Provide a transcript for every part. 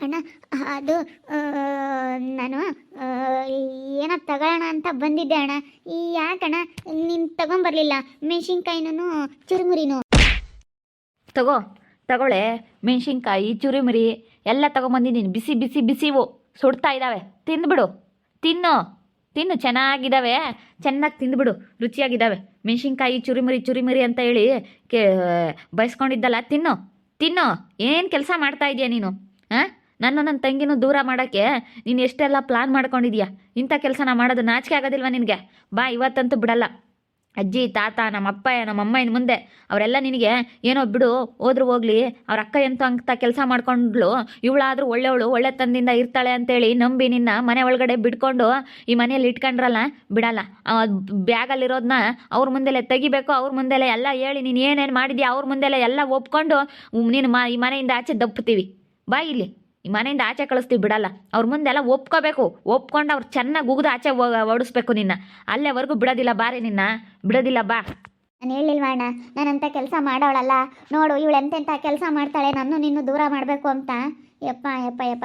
ಅಣ್ಣ ಅದು ಆ, ನಾನು ಆ, ಏನೋ ತಗೋಣ ಅಂತ ಬಂದಿದ್ದೆ ಅಣ್ಣ. ಯಾಕಣ್ಣ ನೀನು ತಗೊಂಬರ್ಲಿಲ್ಲ ಮೆಣಸಿನ್ಕಾಯಿನೂ ಚುರುಮುರಿನೂ? ತಗೋ, ತಗೊಳ್ಳೆ. ಮೆಣಸಿನ್ಕಾಯಿ ಚುರುಮುರಿ ಎಲ್ಲ ತಗೊಂಬಂದಿದ್ದೀನಿ. ಬಿಸಿ ಬಿಸಿ ಬಿಸಿವು ಸುಡ್ತಾ ಇದ್ದಾವೆ. ತಿಂದ್ಬಿಡು. ತಿನ್ನು ತಿನ್ನು, ಚೆನ್ನಾಗಿದ್ದಾವೆ. ಚೆನ್ನಾಗಿ ತಿಂದ್ಬಿಡು, ರುಚಿಯಾಗಿದ್ದಾವೆ. ಮೆಣಸಿನ್ಕಾಯಿ ಚುರುಮುರಿ ಚುರುಮುರಿ ಅಂತ ಹೇಳಿ ಕೇ ಬಯಸ್ಕೊಂಡಿದ್ದಲ್ಲ, ತಿನ್ನು ತಿನ್ನು. ಏನು ಕೆಲಸ ಮಾಡ್ತಾ ಇದೀಯ ನೀನು? ಹಾಂ, ನನ್ನ ತಂಗಿನೂ ದೂರ ಮಾಡೋಕ್ಕೆ ನೀನು ಎಷ್ಟೆಲ್ಲ ಪ್ಲಾನ್ ಮಾಡ್ಕೊಂಡಿದ್ಯಾ? ಇಂಥ ಕೆಲಸನ ಮಾಡೋದು ನಾಚಿಕೆ ಆಗೋದಿಲ್ವ ನಿನಗೆ? ಬಾ, ಇವತ್ತಂತೂ ಬಿಡಲ್ಲ. ಅಜ್ಜಿ ತಾತ ನಮ್ಮಪ್ಪ ನಮ್ಮಮ್ಮನ ಮುಂದೆ ಅವರೆಲ್ಲ ನಿನಗೆ ಏನೋ ಬಿಡು, ಹೋದ್ರೂ ಹೋಗ್ಲಿ, ಅವ್ರ ಅಕ್ಕ ಎಂತ ಅಂತ ಕೆಲಸ ಮಾಡ್ಕೊಂಡ್ಲು, ಇವಳಾದರೂ ಒಳ್ಳೆವಳು, ಒಳ್ಳೆ ತಂದಿಂದ ಇರ್ತಾಳೆ ಅಂತೇಳಿ ನಂಬಿ ನಿನ್ನ ಮನೆ ಒಳಗಡೆ ಬಿಡ್ಕೊಂಡು ಈ ಮನೆಯಲ್ಲಿ ಇಟ್ಕೊಂಡ್ರಲ್ಲ, ಬಿಡಲ್ಲ. ಬ್ಯಾಗಲ್ಲಿರೋದನ್ನ ಅವ್ರ ಮುಂದೆಲೆ ತೆಗಿಬೇಕು. ಅವ್ರ ಮುಂದೆಲೆ ಎಲ್ಲ ಹೇಳಿ ನೀನು ಏನೇನು ಮಾಡಿದ್ಯಾ ಅವ್ರ ಮುಂದೆಲೆ ಎಲ್ಲ ಒಪ್ಕೊಂಡು ನೀನು ಈ ಮನೆಯಿಂದ ಆಚೆ ದಪ್ಪುತ್ತೀವಿ. ಬಾ ಇಲ್ಲಿ, ಈ ಮನೆಯಿಂದ ಆಚೆ ಕಳಿಸ್ತೀವಿ, ಬಿಡಲ್ಲ. ಅವ್ರ ಮುಂದೆಲ್ಲ ಒಪ್ಕೋಬೇಕು. ಒಪ್ಕೊಂಡು ಅವ್ರು ಚೆನ್ನಾಗಿ ಉಗಿದು ಆಚೆ ಓಡಿಸ್ಬೇಕು ನಿನ್ನ. ಅಲ್ಲೇವರೆಗೂ ಬಿಡೋದಿಲ್ಲ. ಬಾರಿ, ನಿನ್ನ ಬಿಡೋದಿಲ್ಲ. ಬಾ. ನಾನು ಹೇಳಿಲ್ವ ಅಣ್ಣ, ನಾನಂತ ಕೆಲಸ ಮಾಡೋಳಲ್ಲ. ನೋಡು ಇವಳು ಎಂತೆಂಥ ಕೆಲಸ ಮಾಡ್ತಾಳೆ, ನಾನು ನಿನ್ನೂ ದೂರ ಮಾಡಬೇಕು ಅಂತ. ಯಪ್ಪ ಯಪ್ಪ ಯಪ್ಪ,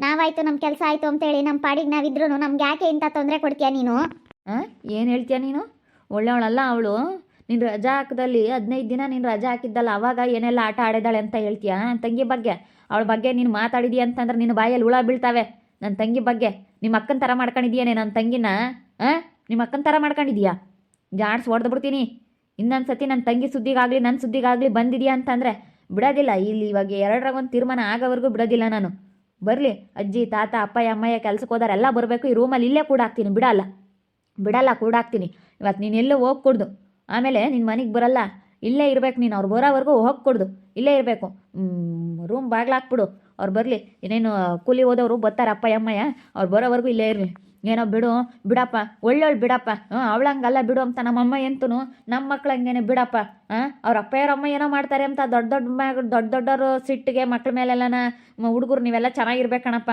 ನಾವಾಯ್ತು ನಮ್ಮ ಕೆಲಸ ಆಯಿತು ಅಂತೇಳಿ ನಮ್ಮ ಪಾಡಿಗೆ ನಾವಿದ್ರು ನಮ್ಗೆ ಯಾಕೆ ಇಂಥ ತೊಂದರೆ ಕೊಡ್ತೀಯ ನೀನು? ಹಾಂ, ಏನು ಹೇಳ್ತೀಯ ನೀನು? ಒಳ್ಳೆಯವಳಲ್ಲ ಅವಳು. ನೀನು ರಜಾ ಹಾಕದಲ್ಲಿ 15 ದಿನ ನೀನು ರಜಾ ಹಾಕಿದ್ದಲ್ಲ, ಅವಾಗ ಏನೆಲ್ಲ ಆಟ ಆಡಿದಾಳೆ ಅಂತ ಹೇಳ್ತೀಯಾ? ನನ್ನ ತಂಗಿ ಬಗ್ಗೆ, ಅವಳ ಬಗ್ಗೆ ನೀನು ಮಾತಾಡಿದೀಯ ಅಂತಂದ್ರೆ ನಿನ್ನ ಬಾಯಲ್ಲಿ ಹುಳ ಬೀಳ್ತಾವೆ. ನನ್ನ ತಂಗಿ ಬಗ್ಗೆ ನಿಮ್ಮ ಅಕ್ಕನ ಥರ ಮಾಡ್ಕೊಂಡಿದ್ದೀಯನೇ ನನ್ನ ತಂಗಿನ? ಹಾಂ, ನಿಮ್ಮ ಅಕ್ಕನ ಥರ ಮಾಡ್ಕೊಂಡಿದ್ದೀಯಾ? ಜಾಡ್ಸ್ ಹೊಡೆದು ಬಿಡ್ತೀನಿ. ಇನ್ನೊಂದು ಸತಿ ನನ್ನ ತಂಗಿ ಸುದ್ದಿಗಾಗಲಿ ನನ್ನ ಸುದ್ದಿಗಾಗಲಿ ಬಂದಿದೆಯಾ ಅಂತಂದರೆ ಬಿಡೋದಿಲ್ಲ. ಇಲ್ಲಿ ಇವಾಗ ಎರಡರಾಗೊಂದು ತೀರ್ಮಾನ ಆಗೋವರೆಗೂ ಬಿಡೋದಿಲ್ಲ ನಾನು. ಬರಲಿ, ಅಜ್ಜಿ ತಾತ ಅಪ್ಪಯ್ಯ ಅಮ್ಮಯ್ಯ ಕೆಲ್ಸಕ್ಕೆ ಹೋದಾರೆ ಎಲ್ಲ ಬರಬೇಕು. ಈ ರೂಮಲ್ಲಿ ಇಲ್ಲೇ ಕೂಡಾಕ್ತೀನಿ, ಬಿಡಲ್ಲ ಕೂಡಾಕ್ತೀನಿ. ಇವತ್ತು ನೀನು ಎಲ್ಲೂ ಹೋಗ್ಕೊಡ್ದು, ಆಮೇಲೆ ನಿನ್ನ ಮನೆಗೆ ಬರಲ್ಲ, ಇಲ್ಲೇ ಇರ್ಬೇಕು ನೀನು. ಅವ್ರು ಬರೋವರೆಗೂ ಹೋಗ್ಕೊಡ್ದು, ಇಲ್ಲೇ ಇರಬೇಕು. ರೂಮ್ ಬಾಗ್ಲಾಕ್ಬಿಡು. ಅವ್ರು ಬರಲಿ, ಇನ್ನೇನು ಕೂಲಿ ಹೋದವರು ಬರ್ತಾರೆ ಅಪ್ಪಯ್ಯ ಅಮ್ಮಯ್ಯ, ಅವ್ರು ಬರೋವರೆಗೂ ಇಲ್ಲೇ ಇರಲಿ. ಏನೋ ಬಿಡಪ್ಪ, ಒಳ್ಳೊಳ್ಳು ಬಿಡಪ್ಪ. ಅವಳಂಗಲ್ಲ ಬಿಡು ಅಂತ ನಮ್ಮಮ್ಮ ಎಂತೂ ನಮ್ಮ ಮಕ್ಳು ಹಂಗೇನೆ ಬಿಡಪ್ಪ. ಅವ್ರ ಅಪ್ಪಯ್ಯವ್ರ ಅಮ್ಮ ಏನೋ ಮಾಡ್ತಾರೆ ಅಂತ ದೊಡ್ಡವರು ಸಿಟ್ಟಿಗೆ ಮಕ್ಳ ಮೇಲೆಲ್ಲನ ಹುಡುಗರು ನೀವೆಲ್ಲ ಚೆನ್ನಾಗಿರ್ಬೇಕಣಪ್ಪ.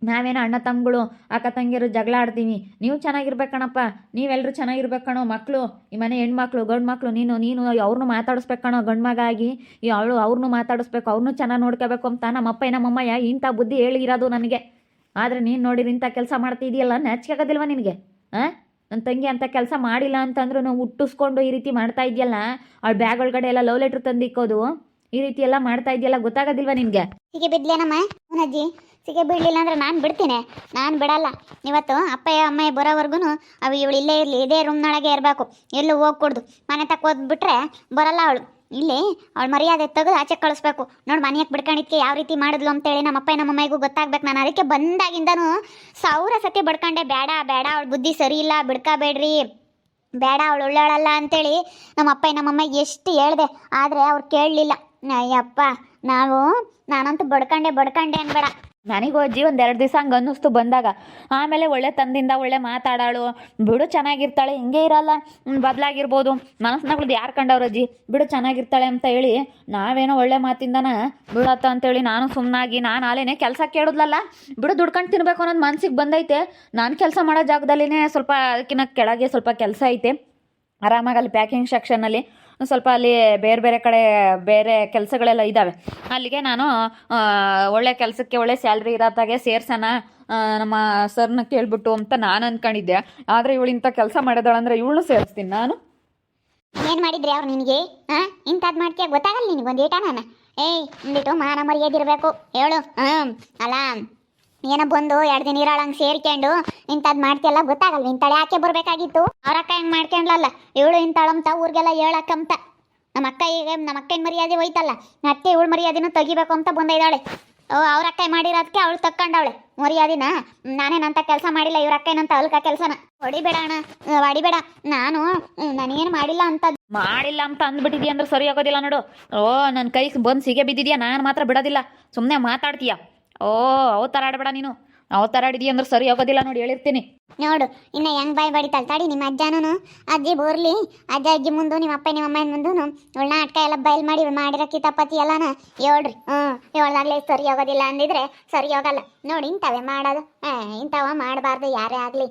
ನಾವೇನೋ ಅಣ್ಣ ತಮ್ಮಗಳು ಅಕ್ಕ ತಂಗಿಯರು ಜಗಳ ಆಡ್ತೀವಿ, ನೀವು ಚೆನ್ನಾಗಿರ್ಬೇಕಣಪ್ಪ. ನೀವೆಲ್ಲರೂ ಚೆನ್ನಾಗಿರ್ಬೇಕಣೋ. ಮಕ್ಕಳು, ಈ ಮನೆ ಹೆಣ್ಮಕ್ಳು ಗಂಡು ಮಕ್ಕಳು, ನೀನು ಅವ್ರನ್ನೂ ಮಾತಾಡಿಸ್ಬೇಕಣೋ. ಗಂಡು ಮಗ ಆಗಿ ಅವ್ರನ್ನೂ ಮಾತಾಡಿಸ್ಬೇಕು, ಅವ್ರನ್ನೂ ಚೆನ್ನಾಗಿ ನೋಡ್ಕೋಬೇಕು ಅಂತ ನಮ್ಮಪ್ಪ ನಮ್ಮಮ್ಮಯ್ಯ ಇಂಥ ಬುದ್ಧಿ ಹೇಳಿರೋದು ನನಗೆ. ಆದರೆ ನೀನು ನೋಡಿರಿ ಇಂಥ ಕೆಲಸ ಮಾಡ್ತಿದೆಯಲ್ಲ, ನಾಚಿಕೆ ಆಗೋದಿಲ್ವ ನಿನಗೆ? ನನ್ನ ತಂಗಿ ಅಂಥ ಕೆಲಸ ಮಾಡಿಲ್ಲ ಅಂತಂದ್ರೂ ನಾವು ಹುಟ್ಟಿಸ್ಕೊಂಡು ಈ ರೀತಿ ಮಾಡ್ತಾ ಇದೆಯಲ್ಲ, ಅವಳು ಬ್ಯಾಗ್ ಒಳಗಡೆ ಎಲ್ಲ ಲವ್ ಲೆಟ್ರ್ ತಂದಿಕ್ಕೋದು, ಈ ರೀತಿ ಎಲ್ಲ ಮಾಡ್ತಾ ಇದೆಯಲ್ಲ, ಗೊತ್ತಾಗೋದಿಲ್ವ ನಿನಗೆ? ಹೀಗೆ ಬಿಡ್ಲೇನಮ್ಮ ಅಜ್ಜಿ? ಸಿಗೆ ಬಿಡಲಿಲ್ಲ ಅಂದ್ರೆ ನಾನು ಬಿಡ್ತೀನಿ. ನಾನು ಬಿಡಲ್ಲ. ಇವತ್ತು ಅಪ್ಪಯ್ಯ ಅಮ್ಮಯ್ಯ ಬರೋವರೆಗೂ ಅವು ಇವಳು ಇಲ್ಲೇ ಇರಲಿ, ಇದೇ ರೂಮ್ನೊಳಗೆ ಇರಬೇಕು, ಎಲ್ಲೂ ಹೋಗ್ಕೊಡ್ದು. ಮನೆ ತಕ್ಕ ಹೋದ್ಬಿಟ್ರೆ ಬರಲ್ಲ ಅವಳು. ಇಲ್ಲಿ ಅವಳು ಮರ್ಯಾದೆ ತೆಗೆದು ಆಚೆ ಕಳಿಸ್ಬೇಕು. ನೋಡಿ ಮನೆಯಕ್ಕೆ ಬಿಡ್ಕೊಂಡಿದ್ದಕ್ಕೆ ಯಾವ ರೀತಿ ಮಾಡಿದ್ಲು ಅಂತೇಳಿ ನಮ್ಮ ಅಪ್ಪ ನಮ್ಮಮ್ಮಗೂ ಗೊತ್ತಾಗ್ಬೇಕು. ನಾನು ಅದಕ್ಕೆ ಬಂದಾಗಿಂದನೂ 1000 ಸತಿ ಬಡ್ಕೊಂಡೆ, ಬೇಡ ಅವಳ ಬುದ್ಧಿ ಸರಿ ಇಲ್ಲ, ಬಿಡ್ಕೋಬೇಡ್ರಿ, ಬೇಡ ಅವಳು ಒಳ್ಳೆಯವಳಲ್ಲ ಅಂತೇಳಿ ನಮ್ಮ ಅಪ್ಪ ನಮ್ಮಮ್ಮ ಎಷ್ಟು ಹೇಳಿದೆ. ಆದರೆ ಅವ್ರು ಕೇಳಲಿಲ್ಲ. ಅಯ್ಯಪ್ಪ, ನಾನಂತೂ ಬಡ್ಕೊಂಡೆ ಅನ್ಬೇಡ. ನನಗೂ ಅಜ್ಜಿ 1-2 ದಿವಸ ಹಂಗೆ ಅನ್ನಿಸ್ತು ಬಂದಾಗ. ಆಮೇಲೆ ಒಳ್ಳೆ ತಂದಿಂದ ಒಳ್ಳೆ ಮಾತಾಡಾಳು, ಬಿಡು ಚೆನ್ನಾಗಿರ್ತಾಳೆ, ಹಿಂಗೆ ಇರಲ್ಲ, ಬದಲಾಗಿರ್ಬೋದು, ಮನಸ್ಸಿನಾಗ್ಳದ್ದು ಯಾರು ಕಂಡವ್ರು ಅಜ್ಜಿ, ಬಿಡು ಚೆನ್ನಾಗಿರ್ತಾಳೆ ಅಂತ ಹೇಳಿ ನಾವೇನೋ ಒಳ್ಳೆ ಮಾತಿಂದನ ಬಿಡತ್ತ ಅಂತೇಳಿ ನಾನು ಸುಮ್ಮನಾಗಿ ನಾನು ಆಲೇನೆ ಕೆಲಸ ಕೇಳಿದ್ಲಲ್ಲ, ಬಿಡು ದುಡ್ಕೊಂಡು ತಿನ್ಬೇಕು ಅನ್ನೋದು ಮನ್ಸಿಗೆ ಬಂದೈತೆ. ನಾನು ಕೆಲಸ ಮಾಡೋ ಜಾಗದಲ್ಲಿನೇ ಸ್ವಲ್ಪ ಅದಕ್ಕಿಂತ ಕೆಳಗೆ ಸ್ವಲ್ಪ ಕೆಲಸ ಐತೆ. ಆರಾಮಾಗಿ ಅಲ್ಲಿ ಪ್ಯಾಕಿಂಗ್ ಸೆಕ್ಷನ್ನಲ್ಲಿ ಸ್ವಲ್ಪ ಅಲ್ಲಿ ಬೇರೆ ಕಡೆ ಬೇರೆ ಕೆಲಸಗಳೆಲ್ಲ ಇದ್ದಾವೆ. ಅಲ್ಲಿಗೆ ನಾನು ಒಳ್ಳೆ ಕೆಲಸಕ್ಕೆ ಒಳ್ಳೆ ಸ್ಯಾಲ್ರಿ ಇರೋದಾಗೆ ಸೇರ್ಸೋಣ ನಮ್ಮ ಸರ್ನ ಕೇಳ್ಬಿಟ್ಟು ಅಂತ ನಾನು ಅಂದ್ಕೊಂಡಿದ್ದೆ. ಆದರೆ ಇವಳು ಇಂಥ ಕೆಲಸ ಮಾಡಿದಾಳಂದ್ರೆ ಇವಳನ್ನೂ ಸೇರಿಸ್ತೀನಿ ನಾನು. ಏನು ಮಾಡಿದ್ರಿ ಅವ್ರು ನಿನಗೆ? ಇಂಥದ್ದು ಮಾಡ್ತೀಯ? ಗೊತ್ತಾಗಲ್ಲ ನಿನಗೆ ಒಂದು ಏಟ? ನಾನು ಒಂದಿಟ್ಟು ಮಾನ ಮರ್ಯಾದಿರಬೇಕು ಹೇಳು. ಅಲ್ಲ, ಏನೋ ಬಂದು 2 ದಿನ ಇರೋಳಂಗೆ ಸೇರ್ಕೊಂಡು ಇಂಥದ್ದು ಮಾಡ್ತಿಯಲ್ಲ, ಗೊತ್ತಾಗಲ್ವ? ಇಂಥಳು ಯಾಕೆ ಬರಬೇಕಾಗಿತ್ತು? ಅವ್ರ ಅಕ್ಕ ಹೆಂಗೆ ಮಾಡ್ಕೊಂಡ್ಲಲ್ಲ, ಇವಳು ಇಂಥಳಂತ ಊರಿಗೆಲ್ಲ ಹೇಳಕ್ಕಂತ. ನಮ್ಮ ಅಕ್ಕನ ಮರ್ಯಾದೆ ಹೋಯ್ತಲ್ಲ, ಅತ್ತೆ ಇವಳು ಮರ್ಯಾದೆನೂ ತೆಗಿಬೇಕು ಅಂತ ಬಂದಿದ್ದಾಳೆ. ಅವ್ರ ಅಕ್ಕ ಮಾಡಿರೋದಕ್ಕೆ ಅವಳು ತಕ್ಕೊಂಡವಳೆ ಮರ್ಯಾದಿನ. ನಾನೇನಂತ ಕೆಲಸ ಮಾಡಿಲ್ಲ, ಇವ್ರ ಅಕ್ಕನಂತ ಅಲ್ಕ ಕೆಲಸನ. ಹೊಡಿಬೇಡ ಅಣ್ಣ, ಹೊಡಿಬೇಡ. ನಾನೇನು ಮಾಡಿಲ್ಲ ಅಂತ ಅಂದ್ಬಿಟ್ಟಿದ್ಯಾ ಅಂದ್ರೆ ಸರಿ ಆಗೋದಿಲ್ಲ ನೋಡು. ನನ್ನ ಕೈಗೆ ಬಂದು ಸಿಗೆ ಬಿದ್ದಿದ್ಯಾ, ನಾನು ಮಾತ್ರ ಬಿಡೋದಿಲ್ಲ. ಸುಮ್ಮನೆ ಮಾತಾಡ್ತೀಯ. ಅವತಾರ ಆಡಬೇಡ ನೀನು. ಅವತಾರ ಆಡಿದೀಯ ಅಂದ್ರೆ ಸರಿ ಆಗೋದಿಲ್ಲ ನೋಡಿ, ಹೇಳಿರ್ತೀನಿ ನೋಡು. ಇನ್ನು ಹೆಂಗ್ ಬಾಯ್ ಬಡಿತಾಳೆ ತಡಿ ನಿಮ್ಮ ಅಜ್ಜನೂ. ಅಜ್ಜಿ ಬೋರ್ಲಿ, ಅಜ್ಜಿ ಮುಂದೆ ನಿಮ್ಮ ಅಪ್ಪ ನಿಮ್ಮ ಅಮ್ಮನ ಮುಂದೆ ಇವಳ ನಾಟಕ ಎಲ್ಲ ಬಯಲು ಮಾಡಿರೋ ಕಿತಾಪತಿ ಎಲ್ಲನ ಹೇಳ್ರಿ. ಹೇಳ್ದಾಗ್ಲೇ ಸರಿ ಹೋಗೋದಿಲ್ಲ ಅಂದಿದ್ರೆ ಸರಿ ಹೋಗಲ್ಲ ನೋಡಿ. ಇಂಥವೇ ಮಾಡೋದು, ಇಂಥವ ಮಾಡಬಾರ್ದು ಯಾರೇ ಆಗಲಿ.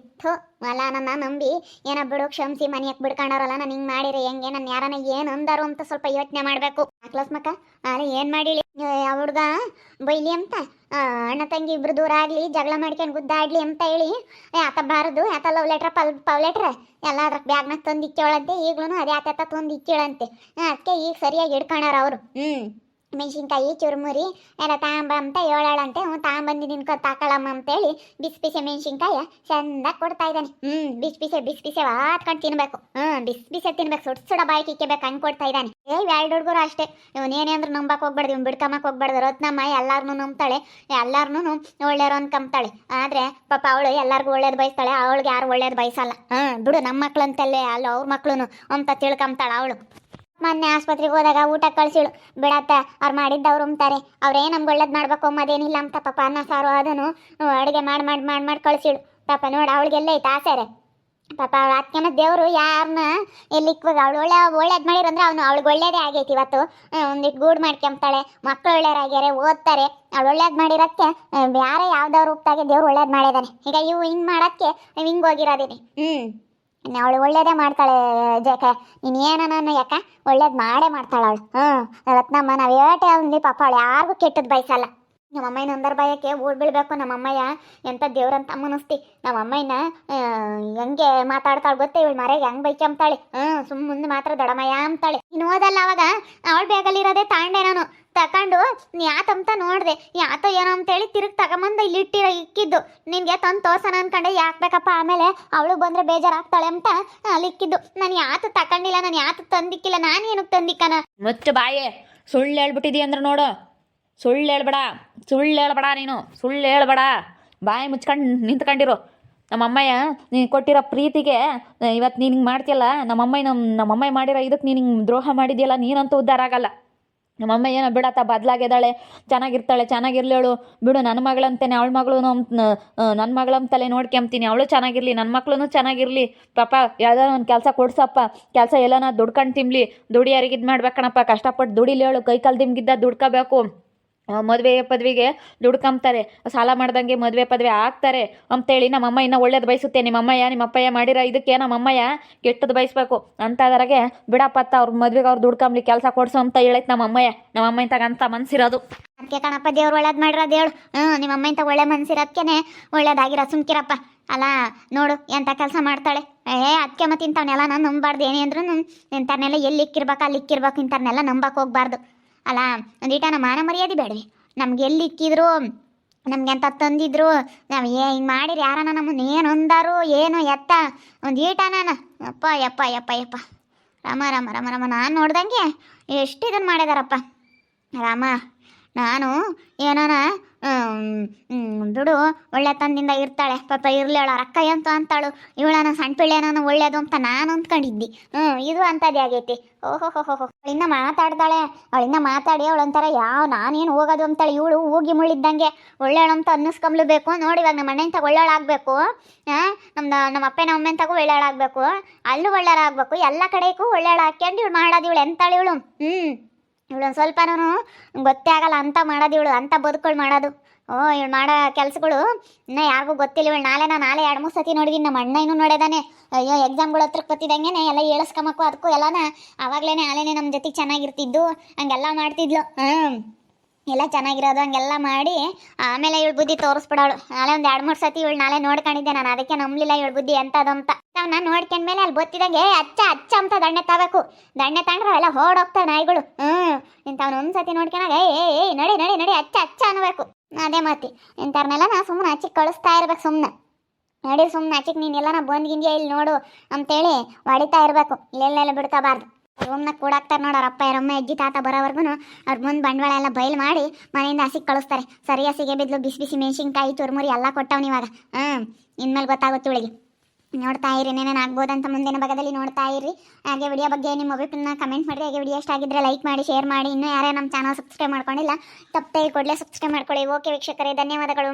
ಅಲ್ಲ, ನನ್ನ ನಂಬಿ ಏನೋ ಬಿಡು ಕ್ಷಮಿಸಿ ಮನೆಯಕ್ಕೆ ಬಿಡ್ಕೊಂಡವ್ರಲ್ಲ, ನಾನು ಹಿಂಗೆ ಮಾಡಿರಿ ಹೆಂಗೆ, ನನ್ನ ಯಾರನ್ನ ಏನು ಅಂದರು ಅಂತ ಸ್ವಲ್ಪ ಯೋಚನೆ ಮಾಡಬೇಕು. ಕ್ಲಾಸ್ ಮಕ್ಕ, ನಾನು ಏನು ಮಾಡಿಲಿ ಆ ಹುಡ್ಗ ಬೈಲಿ ಅಂತ ಅಣ್ಣ ತಂಗಿ ಇಬ್ರು ದೂರ ಆಗ್ಲಿ ಜಗಳ ಮಾಡ್ಕೊಂಡು ಗುದ್ದಾಡ್ಲಿ ಅಂತ ಹೇಳಿ ಆತ ಬಾರದು ಆತ ಲವ್ ಲೆಟ್ರ್ ಪವ್ ಲೆಟ್ರ್ ಎಲ್ಲ ಅದ್ರ ಬ್ಯಾಗ್ನಾಗ ತಂದು ಇಕ್ಕೇಳಂತೆ ಈಗ್ಲೂ ಅದೇ ಆತ ತಂದು ಇಕ್ಕೇಳಂತೆ ಅದಕ್ಕೆ ಈಗ ಸರಿಯಾಗಿ ಹಿಡ್ಕೊಳಾರ ಅವರು ಮೆಣಸಿನ್ಕಾಯಿ ಚುರುಮುರಿ ಎಲ್ಲ ತಾಂಬ ಅಂತ ಹೇಳಾಳಂತೆ ತಾಂಬಂದಿದ್ದೀನಿ ತಾಕಳಮ್ಮ ಅಂತೇಳಿ ಬಿಸಿ ಬಿಸಿ ಮೆಣಸಿನ್ಕಾಯಿ ಚಂದಾಗಿ ಕೊಡ್ತಾ ಇದ್ದಾನೆ ಬಿಸಿ ಬಿಸಿ ವಾತ್ಕೊಂಡು ತಿನ್ಬೇಕು ಬಿಸಿ ಬಿಸಿ ತಿನ್ಬೇಕು ಸುಡ ಬಾಯಿ ಕಿಕ್ಕಬೇಕು ಹಂಗೆ ಕೊಡ್ತಾ ಇದ್ದಾನೆ ಎರಡು ಹುಡುಗರು ಅಷ್ಟೇ ಇವನೇನೇ ಅಂದ್ರೆ ನಂಬಕ್ ಹೋಗ್ಬಾರ್ದು ಇವ್ನು ಬಿಡ್ಕಮ್ಮಕ್ಕೆ ಹೋಗ್ಬಾರ್ದು ರತ್ನಮ್ಮ ಎಲ್ಲಾರನ್ನೂ ನಂಬ್ತಾಳೆ ಎಲ್ಲಾರನ್ನೂ ಒಳ್ಳೆಯವ್ರು ಅನ್ಕೊಂಬ್ತಾಳೆ ಆದ್ರೆ ಪಾಪ ಅವಳು ಎಲ್ಲರಿಗೂ ಒಳ್ಳೇದು ಬಯಸ್ತಾಳೆ ಅವಳಿಗೆ ಯಾರು ಒಳ್ಳೇದು ಬಯಸಲ್ಲ ಬಿಡು ನಮ್ಮ ಮಕ್ಳು ಅಂತಲ್ಲೇ ಅಲ್ಲ ಅವ್ರ ಮಕ್ಳು ಅಂತ ತಿಳ್ಕೊಂಬ್ತಾಳೆ ಅವಳು ಮೊನ್ನೆ ಆಸ್ಪತ್ರೆಗೆ ಹೋದಾಗ ಊಟ ಕಳ್ಸಿಳು ಬಿಡತ್ತ ಅವ್ರು ಮಾಡಿದ್ದವ್ರು ಅಂತಾರೆ ಅವ್ರೇ ನಮ್ಗೆ ಒಳ್ಳೇದು ಮಾಡ್ಬೇಕು ಅಮ್ಮದೇನಿಲ್ಲ ಅಂತ ಪಾಪ ಅನ್ನ ಸಾರು ಅದನ್ನು ಅಡುಗೆ ಮಾಡಿ ಕಳ್ಸಿಳು ಪಾಪ ನೋಡಿ ಅವಳಿಗೆಲ್ಲ ಐತೆ ಆಸೆರೆ ಪಾಪ ಅವಳು ಅದಕ್ಕೆ ದೇವರು ಯಾರನ್ನ ಎಲ್ಲಿಕ್ವಾಗ ಅವಳು ಒಳ್ಳೇದು ಮಾಡಿರಂದ್ರೆ ಅವಳಿಗೆ ಒಳ್ಳೇದೇ ಆಗೈತಿ ಇವತ್ತು ಒಂದಿಟ್ಟು ಗೂಡು ಮಾಡ್ಕೊಂತಾಳೆ ಮಕ್ಕಳು ಒಳ್ಳೆಯರಾಗ್ಯಾರೆ ಓದ್ತಾರೆ ಅವಳು ಒಳ್ಳೇದು ಮಾಡಿರೋಕ್ಕೆ ಯಾರೇ ಯಾವ್ದಾದ್ರು ರೂಪದಾಗೆ ದೇವ್ರು ಒಳ್ಳೇದು ಮಾಡಿದಾನೆ ಈಗ ಇವು ಹಿಂಗೆ ಮಾಡೋಕ್ಕೆ ಹಿಂಗೆ ಹೋಗಿರೋದೀನಿ ಅವಳು ಒಳ್ಳೇದೇ ಮಾಡ್ತಾಳೆ ಜಕ ನೀನು ಏನನ್ನ ಯಾಕ ಒಳ್ಳೇದು ಮಾಡೇ ಮಾಡ್ತಾಳೆ ಅವಳು ರತ್ನಮ್ಮ ನಾವು ಏಟೆ ಅಂದ್ವಿ ಪಾಪ ಅವಳು ಯಾರಿಗೂ ಕೆಟ್ಟದ್ದು ಬಯಸಲ್ಲ ನಮ್ಮಮ್ಮನ ಒಂದರ ಭಯಕ್ಕೆ ಓಡ್ ಬೀಳ್ಬೇಕು ನಮ್ಮಮ್ಮಯ್ಯ ಎಂಥ ದೇವ್ರಂತ ಅಮ್ಮನಿಸ್ತಿ ನಮ್ಮಮ್ಮಯ್ಯನ ಹೆಂಗೆ ಮಾತಾಡ್ತಾಳೆ ಗೊತ್ತೇ ಇವಳು ಮರೆಗೆ ಹೆಂಗೆ ಬೈಕಂತಾಳೆ ಮುಂದೆ ಮಾತ್ರ ದೊಡಮಯ್ಯ ಅಂತಾಳೆ ಇನ್ನು ಓದಲ್ಲ ಅವಾಗ ಅವಳು ಬೇಗಲ್ಲಿರೋದೇ ತಾಂಡೆ ನಾನು ತಕೊಂಡು ಯಾತಂತ ನೋಡಿದೆ ಯಾತೋ ಏನೋ ಅಂತೇಳಿ ತಿರುಗಿ ತಗೊಂಬಂದು ಇಲ್ಲಿ ಇಕ್ಕಿದ್ದು ನಿನಗೆ ತಂದು ತೋರ್ಸೋಣ ಅನ್ಕೊಂಡೆ ಯಾಕೆ ಬೇಕಪ್ಪ ಆಮೇಲೆ ಅವಳು ಬಂದರೆ ಬೇಜಾರಾಗ್ತಾಳೆ ಅಂತ ಅಲ್ಲಿ ಇಕ್ಕಿದ್ದು ನಾನು ಯಾತು ತಗೊಂಡಿಲ್ಲ ನಾನು ಯಾತು ತಂದಿಕ್ಕಿಲ್ಲ ನಾನು ಏನಕ್ಕೆ ತಂದಿಕ್ಕನ ಮುಚ್ಚು ಬಾಯೇ ಸುಳ್ಳು ಹೇಳ್ಬಿಟ್ಟಿದಿ ಅಂದ್ರೆ ನೋಡು ಸುಳ್ಳು ಹೇಳ್ಬೇಡ ನೀನು ಸುಳ್ಳು ಹೇಳ್ಬೇಡ ಬಾಯಿ ಮುಚ್ಕೊಂಡು ನಿಂತ್ಕೊಂಡಿರು ನಮ್ಮಮ್ಮಯ್ಯ ನೀನು ಕೊಟ್ಟಿರೋ ಪ್ರೀತಿಗೆ ಇವತ್ತು ನೀನು ಹಿಂಗೆ ಮಾಡ್ತೀಯಲ್ಲ ನಮ್ಮಮ್ಮಯ್ಯ ಮಾಡಿರೋ ಇದಕ್ಕೆ ನೀನು ಹಿಂಗೆ ದ್ರೋಹ ಮಾಡಿದ್ಯಲ್ಲ ನೀನಂತೂ ಉದ್ಧಾರ ಆಗಲ್ಲ ನಮ್ಮಮ್ಮ ಏನೋ ಬಿಡತ್ತ ಬದಲಾಗಿದ್ದಾಳೆ ಚೆನ್ನಾಗಿರ್ಲೇಳು ಬಿಡು ನನ್ನ ಮಗಳಂತೇನೆ ಅವಳ ಮಗಳು ನನ್ನ ಮಗಳಂತಲೇ ನೋಡ್ಕೊಂತೀನಿ ಅವಳು ಚೆನ್ನಾಗಿರ್ಲಿ ನನ್ನ ಮಕ್ಳು ಚೆನ್ನಾಗಿರ್ಲಿ ಪಾಪ ಯಾವ್ದಾರ ಒಂದು ಕೆಲಸ ಕೊಡ್ಸಪ್ಪ ಕೆಲಸ ಎಲ್ಲನ ದುಡ್ಕೊಂಡು ತಿನ್ಲಿ ದುಡಿಯಾರಿಗೆ ಇದು ಮಾಡ್ಬೇಕಣಪ್ಪ ಕಷ್ಟಪಟ್ಟು ದುಡಿಲೇಳು ಕೈ ಕಾಲು ದಿಂಗಿದ್ದ ದುಡ್ಕೋಬೇಕು ಮದುವೆ ಪದವಿಗೆ ದುಡ್ಕೊಂತಾರೆ ಸಾಲ ಮಾಡ್ದಂಗೆ ಮದುವೆ ಪದವಿ ಆಗ್ತಾರೆ ಅಂತೇಳಿ ನಮ್ಮಮ್ಮ ಇನ್ನೂ ಒಳ್ಳೇದು ಬಯಸುತ್ತೆ ನಿಮ್ಮಪ್ಪಯ್ಯ ಮಾಡಿರೋ ಇದಕ್ಕೆ ನಮ್ಮಮ್ಮಯ್ಯ ಕೆಟ್ಟದ್ದು ಬಯಸ್ಬೇಕು ಅಂತದ್ರಾಗೆ ಬಿಡಪ್ಪತ್ತ ಅವ್ರ ಮದ್ವೆಗೆ ಅವ್ರು ದುಡ್ಕೊಂಬ್ಲಿ ಕೆಲಸ ಕೊಡ್ಸು ಅಂತ ಹೇಳೈತೆ ನಮ್ಮಮ್ಮ ಇಂತಾಗ ಅಂತ ಮನ್ಸಿರೋದು ಅದಕ್ಕೆ ಕಣಪ್ಪ ದೇವ್ರು ಒಳ್ಳೇದು ಮಾಡಿರೋದು ಹೇಳು ನಿಮ್ಮಮ್ಮ ಇಂತ ಒಳ್ಳೆ ಮನ್ಸಿರೋದಕ್ಕೆ ಒಳ್ಳೇದಾಗಿರೋ ಸುಮ್ಕಿರಪ್ಪ ಅಲ್ಲ ನೋಡು ಎಂಥ ಕೆಲಸ ಮಾಡ್ತಾಳೆ ಅದಕ್ಕೆ ಮತ್ತೆ ಇಂಥವನ್ನೆಲ್ಲ ನಾನು ನಂಬಾರ್ದು ಏನೇ ಅಂದ್ರೂ ಇಂಥವ್ನೆಲ್ಲ ಎಲ್ಲಿ ಇಕ್ಕಿರ್ಬೇಕು ಅಲ್ಲಿ ಇಕ್ಕಿರ್ಬೇಕು ಇಂಥವ್ನೆಲ್ಲ ನಂಬಕ್ಕೆ ಹೋಗ್ಬಾರ್ದು ಅಲ್ಲ ಒಂದೀಟ ನಮ್ಮ ಮಾನ ಮರ್ಯಾದೆ ಬೇಡವಿ ನಮ್ಗೆ ಎಲ್ಲಿ ಇಕ್ಕಿದ್ರು ನಮ್ಗೆ ಎಂತ ತಂದಿದ್ರು ನಾವು ಹಿಂಗೆ ಮಾಡಿರಿ ಯಾರನ ನಮ್ಮನ್ನು ಏನು ಅಂದಾರು ಏನು ಎತ್ತ ಒಂದು ಈಟ ನಾನು ಯಪ್ಪ ರಾಮ ನಾನು ನೋಡ್ದಂಗೆ ಎಷ್ಟು ಇದನ್ನು ಮಾಡಿದಾರಪ್ಪ ರಾಮ ನಾನು ಏನೋನ ಬಿಡು ಒಳ್ಳೆ ತಂದಿಂದ ಇರ್ತಾಳೆ ಪಾಪ ಇರಲಿ ಅವಳ ರೊಕ್ಕ ಎಂತ ಅಂತಾಳು ಇವಳನ ಸಣ್ಣ ಪಿಳ್ಳೆನ ಒಳ್ಳೇದು ಅಂತ ನಾನು ಅಂದ್ಕೊಂಡಿದ್ದಿ ಇದು ಅಂಥದ್ದೇ ಆಗೈತಿ ಅವಳಿಂದ ಮಾತಾಡ್ತಾಳೆ ಅವಳಿಂದ ಮಾತಾಡಿ ಅವಳೊಂಥರ ನಾನೇನು ಹೋಗೋದು ಅಂತಾಳೆ ಇವಳು ಹೋಗಿ ಮುಳ್ಳಿದ್ದಂಗೆ ಒಳ್ಳೆಯವಳು ಅಂತ ಅನ್ನಿಸ್ಕೊಂಬ್ಲಬೇಕು ನೋಡಿ ಇವಾಗ ನಮ್ಮ ಅಣ್ಣನ ತಗ ಒಳ್ಳೆಯವಳಾಗಬೇಕು ನಮ್ಮ ಅಪ್ಪ ನಮ್ಮ ಅಮ್ಮನ ತಗೋ ಒಳ್ಳೆಯವಳಾಗಬೇಕು ಅಲ್ಲೂ ಒಳ್ಳೆಯವರಾಗಬೇಕು ಎಲ್ಲ ಕಡೆಗೂ ಒಳ್ಳೆಯವಳು ಹಾಕ್ಯಂಡು ಇವಳು ಮಾಡೋದು ಇವಳು ಎಂತಾಳು ಇವಳು ಇವಳೊಂದು ಸ್ವಲ್ಪನೂ ಗೊತ್ತೇ ಆಗಲ್ಲ ಅಂತ ಮಾಡೋದು ಇವಳು ಅಂತ ಬದುಕುಗಳು ಮಾಡೋದು ಇವಳು ಮಾಡೋ ಕೆಲಸಗಳು ಇನ್ನೂ ಯಾರಿಗೂ ಗೊತ್ತಿಲ್ಲ ಇವಳು ನಾಳೆ 2-3 ಸತಿ ನೋಡಿದೀನಿ ನಮ್ಮ ಅಣ್ಣ ಇನ್ನೂ ನೋಡಿದಾನೆ ಅಯ್ಯೋ ಎಕ್ಸಾಮ್ಗಳು ಹತ್ರಕ್ಕೆ ಬತ್ತಿದಂಗೆ ಎಲ್ಲ ಹೇಳಿಸ್ಕೊಂಬಕ್ಕೂ ಅದಕ್ಕೂ ಎಲ್ಲನ ಆವಾಗಲೇ ನಮ್ಮ ಜೊತೆಗೆ ಚೆನ್ನಾಗಿರ್ತಿದ್ದು ಹಂಗೆಲ್ಲ ಮಾಡ್ತಿದ್ಲು ಎಲ್ಲ ಚೆನ್ನಾಗಿರೋದು ಹಂಗೆಲ್ಲ ಮಾಡಿ ಆಮೇಲೆ ಇವಳು ಬುದ್ಧಿ ತೋರಿಸ್ಬಿಡೋಳು ನಾಳೆ ಒಂದು 2-3 ಸತಿ ಇವಳು ನಾಳೆ ನೋಡ್ಕೊಂಡಿದ್ದೆ ನಾನು ಅದಕ್ಕೆ ನಂಬಲಿಲ್ಲ ಇವಳು ಬುದ್ಧಿ ಅಂತದಂತ ನಾನು ನೋಡ್ಕೊಂಡ್ಮೇಲೆ ಅಲ್ಲಿ ಬತ್ತಿದಂಗೆ ಅಚ್ಚ ಅಂತ ದಂಡೆ ತಗೋಬೇಕು ದಂಡೆ ತಗೊಂಡ್ರೆ ಅವೆಲ್ಲ ಓಡೋಗ್ತಾವೆ ನಾಯಿಗಳು ಇಂಥವ್ನು ಒಂದು ಸತಿ ನೋಡ್ಕೊಂಡಾಗ ಏ ನಡಿ ಅಚ್ಚ ಅನ್ನಬೇಕು ಅದೇ ಮಾತಿ ಇಂಥವ್ರನ್ನೆಲ್ಲ ನಾ ಸುಮ್ಮನೆ ಹಚ್ಚಿಗೆ ಕಳಿಸ್ತಾ ಇರ್ಬೇಕು ಸುಮ್ಮನೆ ಹಚ್ಚಿಗೆ ನೀನೆಲ್ಲ ಬಂದ್ಗಿಂದ್ಯಾ ಇಲ್ಲಿ ನೋಡು ಅಂತೇಳಿ ಹೊಡಿತಾ ಇರಬೇಕು ಇಲ್ಲೆಲ್ಲ ಬಿಡ್ಕೋಬಾರ್ದು ರೂಮ್ನಾಗ ಕೂಡಾಕ್ತಾರೆ ನೋಡೋರು ಅಪ್ಪ ಯಾರಮ್ಮ ಅಜ್ಜಿ ತಾತ ಬರೋವರೆಗೂ ಅವ್ರ ಮುಂದೆ ಬಂಡವಾಳ ಎಲ್ಲ ಬಯಲು ಮಾಡಿ ಮನೆಯಿಂದ ಹಸಿಗೆ ಕಳಿಸ್ತಾರೆ ಸರಿ ಹಸಿಗೆ ಬಿದ್ಲು ಬಿಸಿ ಮೆಣಸಿನ್ಕಾಯಿ ಚುರುಮುರಿ ಎಲ್ಲ ಕೊಟ್ಟವ್ನು ಇವಾಗ ಇನ್ಮೇಲೆ ಗೊತ್ತಾಗುತ್ತೆ ಇವಳಿಗೆ ನೋಡ್ತಾ ಇರಿ ಏನೇನು ಆಗ್ಬೋದಂತ ಮುಂದಿನ ಭಾಗದಲ್ಲಿ ನೋಡ್ತಾ ಇರಿ ಹಾಗೆ ವಿಡಿಯೋ ಬಗ್ಗೆ ನಿಮ್ಮ ಅಭಿಪ್ರಾಯನ ಕಮೆಂಟ್ ಮಾಡಿರಿ ಹಾಗೆ ವಿಡಿಯೋ ಇಷ್ಟ ಆಗಿದ್ರೆ ಲೈಕ್ ಮಾಡಿ ಶೇರ್ ಮಾಡಿ ಇನ್ನೂ ಯಾರೇ ನಮ್ಮ ಚಾನಲ್ ಸಬ್ಸ್ಕ್ರೈಬ್ ಮಾಡ್ಕೊಂಡಿಲ್ಲ ತಪ್ಪೇ ಕೂಡಲೇ ಸಬ್ಸ್ಕ್ರೈಬ್ ಮಾಡ್ಕೊಳ್ಳಿ ಓಕೆ ವೀಕ್ಷಕರೇ ಧನ್ಯವಾದಗಳು